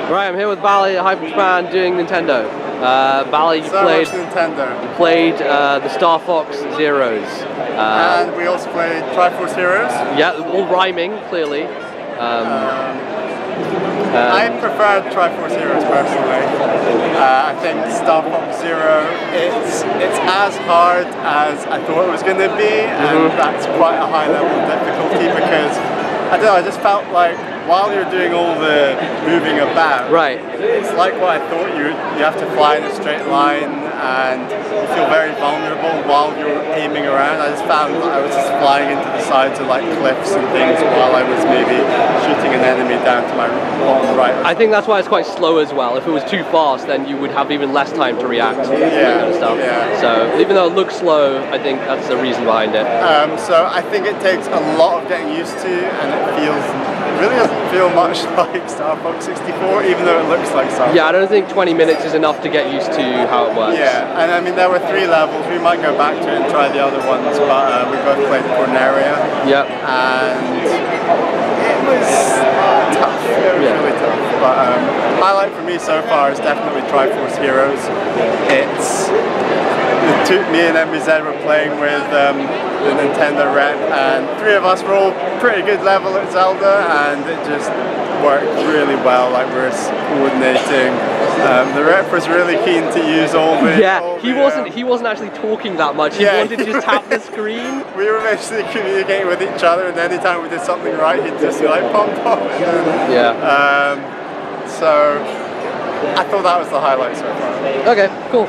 Right, I'm here with Bally at Hyper Japan doing Nintendo. Bally, you played the Star Fox Zeros. And we also played Triforce Heroes. Yeah, all rhyming, clearly. I prefer Triforce Heroes personally. I think Star Fox Zero, it's as hard as I thought it was going to be, and that's quite a high level of difficulty because, I don't know, I just felt like while you're doing all the moving about, it's like what I thought. You have to fly in a straight line and you feel very vulnerable while you're aiming around. I just found that I was just flying into the sides of like cliffs and things while I was maybe shooting an enemy down to my bottom right. I think that's why it's quite slow as well. If it was too fast, then you would have even less time to react to that kind of stuff. So even though it looks slow, I think that's the reason behind it. So I think it takes a lot of getting used to, and it really doesn't feel much like Star Fox 64, even though it looks like Star Fox. Yeah, I don't think 20 minutes is enough to get used to how it works. Yeah, and I mean there were 3 levels. We might go back to it and try the other ones, but we both played Corneria. Yep. And it was tough. It was really tough. But highlight for me so far is definitely Triforce Heroes. It's me and MBZ were playing with the Nintendo rep, and 3 of us were all pretty good level at Zelda, and it just worked really well. Like, we were coordinating. The rep was really keen to use all the he wasn't actually talking that much. He wanted to just tap the screen. We were basically communicating with each other, and anytime we did something right, he'd just be like pom pom. So I thought that was the highlight so far. Okay, cool.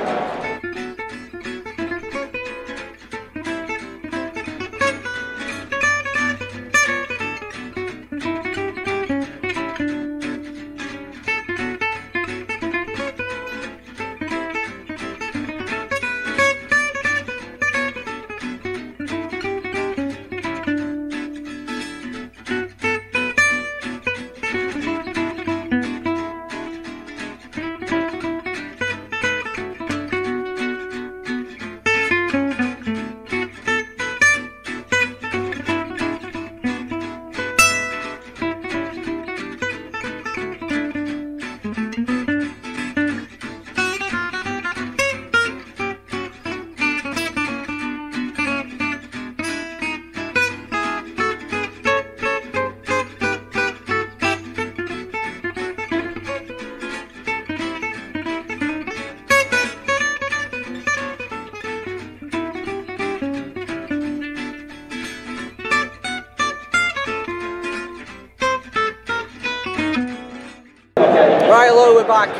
Right, hello, we're back.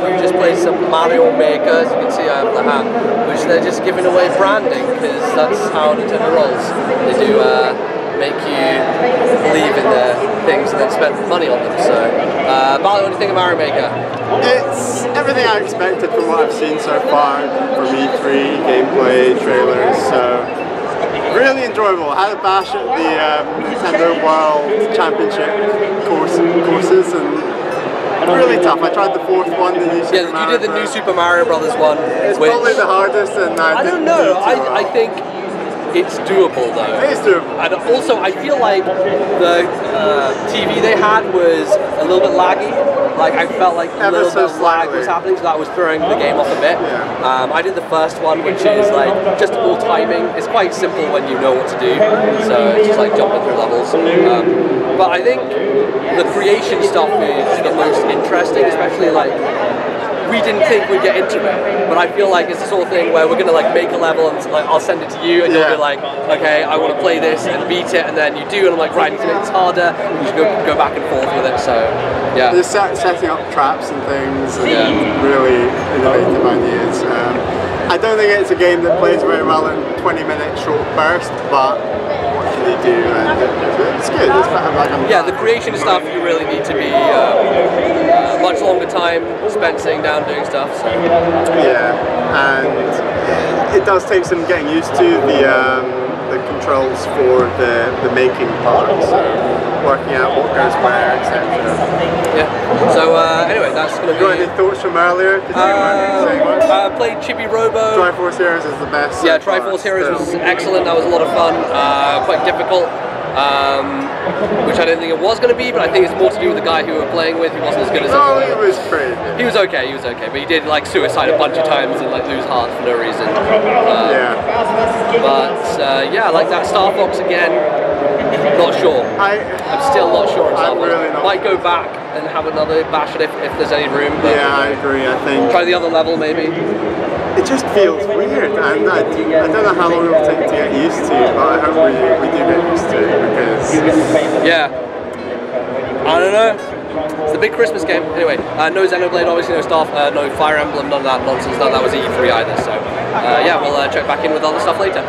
We just played some Mario Maker. As you can see, I have the hat, which they're just giving away branding, because that's how Nintendo rolls. They do make you believe in their things and then spend money on them. So, Bally, what do you think of Mario Maker? It's everything I expected from what I've seen so far from E3, gameplay, trailers, so really enjoyable. I had a bash at the Nintendo World Championship courses, and really tough. I tried the 4th one, the new Super Mario. You did the new Super Mario Brothers one. It's probably the hardest, and I don't know. I think it's doable though. It is doable. And also, I feel like the TV they had was a little bit laggy. Like, I felt like a little bit of lag was happening, so that was throwing the game off a bit. I did the first one, which is like just all timing. It's quite simple when you know what to do, so it's just like jumping through levels. But I think the creation stuff is the most interesting, especially like we didn't think we'd get into it, but I feel like it's the sort of thing where we're gonna like make a level and like I'll send it to you and you'll be like, okay, I want to play this and beat it, and then you do, and I'm like, right, it's harder. You should go back and forth with it. So yeah, just setting up traps and things, and really innovative ideas. I don't think it's a game that plays very well in 20-minute short bursts, but what can you do? And it's good. It's like the creation stuff, you really need to be much longer time spent sitting down doing stuff. So. Yeah, and it does take some getting used to the controls for the making part, so working out what goes where, etc. Yeah. So anyway, that's going to be. Got any thoughts from earlier? I played Chibi Robo. Triforce Heroes is the best. Yeah, Triforce Heroes was excellent. That was a lot of fun. Quite difficult. which I didn't think it was going to be, but I think it's more to do with the guy who we were playing with, who wasn't as good as us. Oh, he was pretty good. He was okay, but he did like suicide a bunch of times and like lose heart for no reason. But yeah, like that Star Fox again, not sure. I'm still not sure. I'm really not. Might go back and have another bash it if there's any room. But yeah, I agree. I think try the other level maybe. It just feels weird, and I don't know how long it will take to get used to, but I hope we do get used to it because yeah, I don't know. It's the big Christmas game. Anyway, no Xenoblade, obviously no no Fire Emblem, none of that nonsense. None of that was E3 either. So yeah, we'll check back in with other stuff later.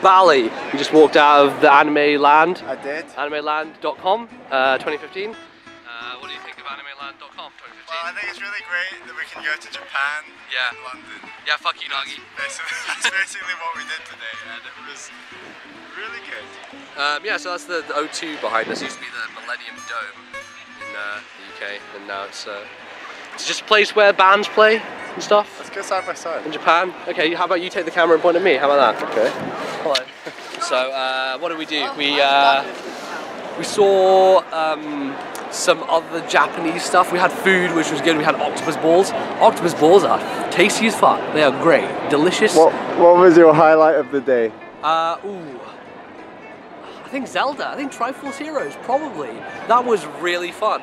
Bally, you just walked out of the anime land. I did. Animeland.com, 2015. What do you think of Animeland.com 2015? Well, I think it's really great that we can go to Japan, yeah, London. Yeah, fuck you, Nagi. That's basically what we did today, and it was really good. Yeah, so that's the O2 behind us. It used to be the Millennium Dome in the UK, and now it's just a place where bands play and stuff. Let's go side by side. In Japan. Okay, how about you take the camera and point at me? How about that? Okay. Hello. So, what did we do? We saw some other Japanese stuff. We had food, which was good. We had octopus balls. Octopus balls are tasty as fuck. They are great, delicious. What was your highlight of the day? I think Zelda. I think Triforce Heroes, probably. That was really fun.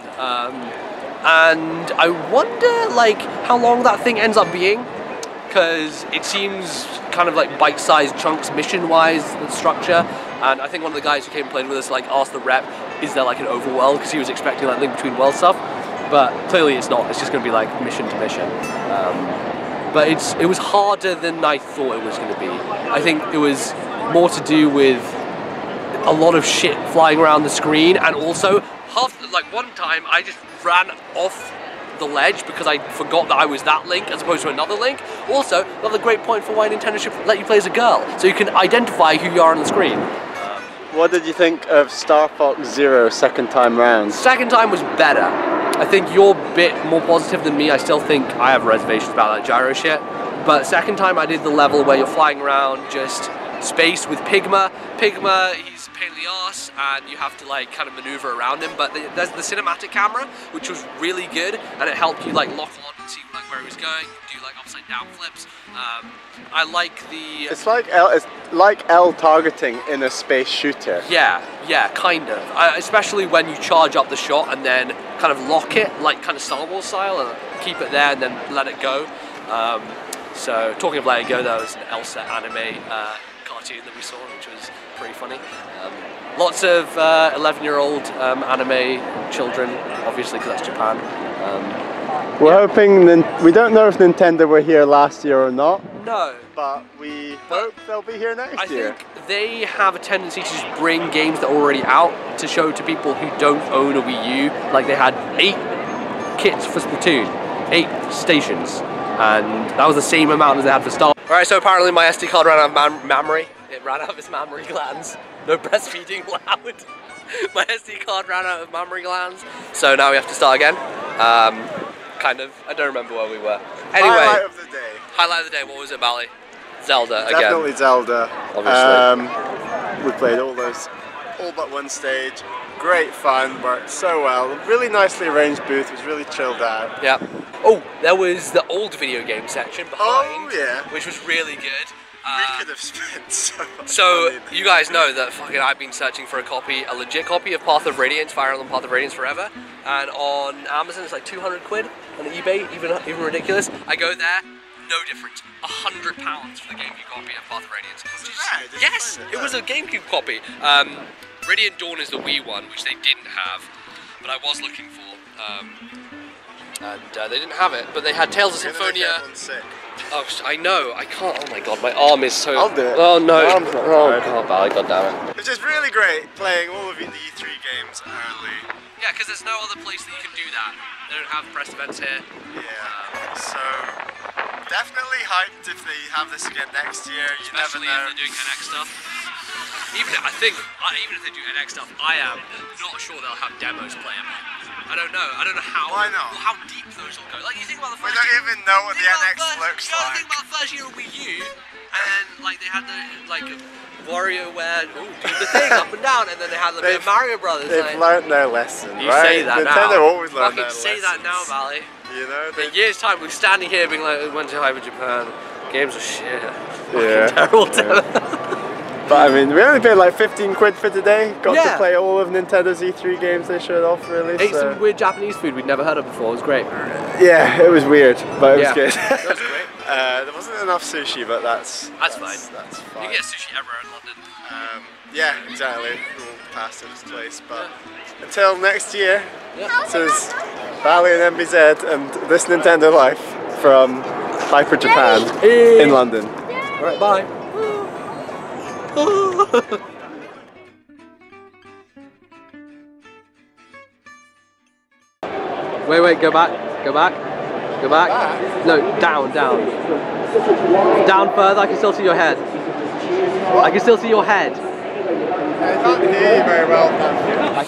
And I wonder, like, how long that thing ends up being, because it seems kind of like bite-sized chunks mission-wise, the structure. And I think one of the guys who came and played with us, like, asked the rep, is there like an overworld, because he was expecting like link between world stuff, but clearly it's not. It's just going to be like mission to mission. But it was harder than I thought it was going to be. I think it was more to do with a lot of shit flying around the screen, and also one time I just ran off the ledge because I forgot that I was that Link as opposed to another Link. Also, another great point for why Nintendo should let you play as a girl, so you can identify who you are on the screen. What did you think of Star Fox Zero second time round? Second time was better. I think you're a bit more positive than me. I still think I have reservations about that gyro shit. But second time I did the level where you're flying around just space with Pigma. Pigma, he's a pain in the arse, and you have to like kind of maneuver around him. But there's the cinematic camera, which was really good, and it helped you like lock on and see like where he was going, do like upside down flips. I like the. It's like L targeting in a space shooter. Yeah, kind of. Especially when you charge up the shot and then kind of lock it, like kind of Star Wars style, and keep it there and then let it go. So talking of letting go, there was an Elsa anime cartoon that we saw, which was pretty funny. Lots of 11-year-old anime children, obviously, because that's Japan. We're hoping, we don't know if Nintendo were here last year or not. No. But we hope they'll be here next year. I think they have a tendency to just bring games that are already out to show to people who don't own a Wii U. Like they had 8 kits for Splatoon, 8 stations. And that was the same amount as they had for Star. Alright, so apparently my SD card ran out of memory. It ran out of its mammary glands. No breastfeeding allowed. My SD card ran out of mammary glands. So now we have to start again. Kind of. I don't remember where we were. Anyway. Highlight of the day. Highlight of the day, what was it, Bally? Zelda again. Definitely Zelda. Obviously. We played all but one stage. Great fun, worked so well. Really nicely arranged booth, was really chilled out. Yeah. Oh, there was the old video game section behind. Oh, yeah. Which was really good. We could have spent so much So, you guys know that fucking I've been searching for a legit copy of Path of Radiance, Fire Emblem Path of Radiance forever. And on Amazon it's like 200 quid. On eBay, even ridiculous. I go there, no difference. £100 for the GameCube copy of Path of Radiance. Yes, it was a GameCube copy. Radiant Dawn is the Wii one, which they didn't have, but I was looking for. And they didn't have it, but they had Tales of Symphonia. Oh, I know, I can't. Oh my god, my arm is so. I'll do it. Oh no. Oh god, Bally, god damn it. Which is really great playing all of the E3 games early. Yeah, because there's no other place that you can do that. They don't have press events here. Yeah, so definitely hyped if they have this again next year. You Especially never know. if they're doing NX stuff. Even if they do NX stuff, I am not sure they'll have demos playing. I don't know. I don't know how. Why not? How deep those will go. Like you think about the first. We don't even know what the NX looks you like. Think about the first year of Wii U, and then like they had the like WarioWare, do the thing up and down, and then they had the bit of Mario Brothers. They've learned their lesson. You right? say that Nintendo now. always learned their say lessons. that now, Bally. You know, in a year's time, we're standing here being like, we went to Hyper Japan. Games are shit. Yeah. Terrible. But I mean, we only paid like 15 quid for today. Got Yeah. to play all of Nintendo's E3 games they showed off, really. Ate some weird Japanese food we'd never heard of before. It was great. Yeah, it was weird, but it was good. That was great. There wasn't enough sushi, but that's fine. That's fine. You can get sushi everywhere in London. Yeah, exactly. We'll pass to this place, but until next year, this is Bally and MBZ and This Nintendo Life from Hyper Japan in London. Alright, bye. Wait, go back. No, down. Down further, I can still see your head. I can still see your head. I can't hear you very well.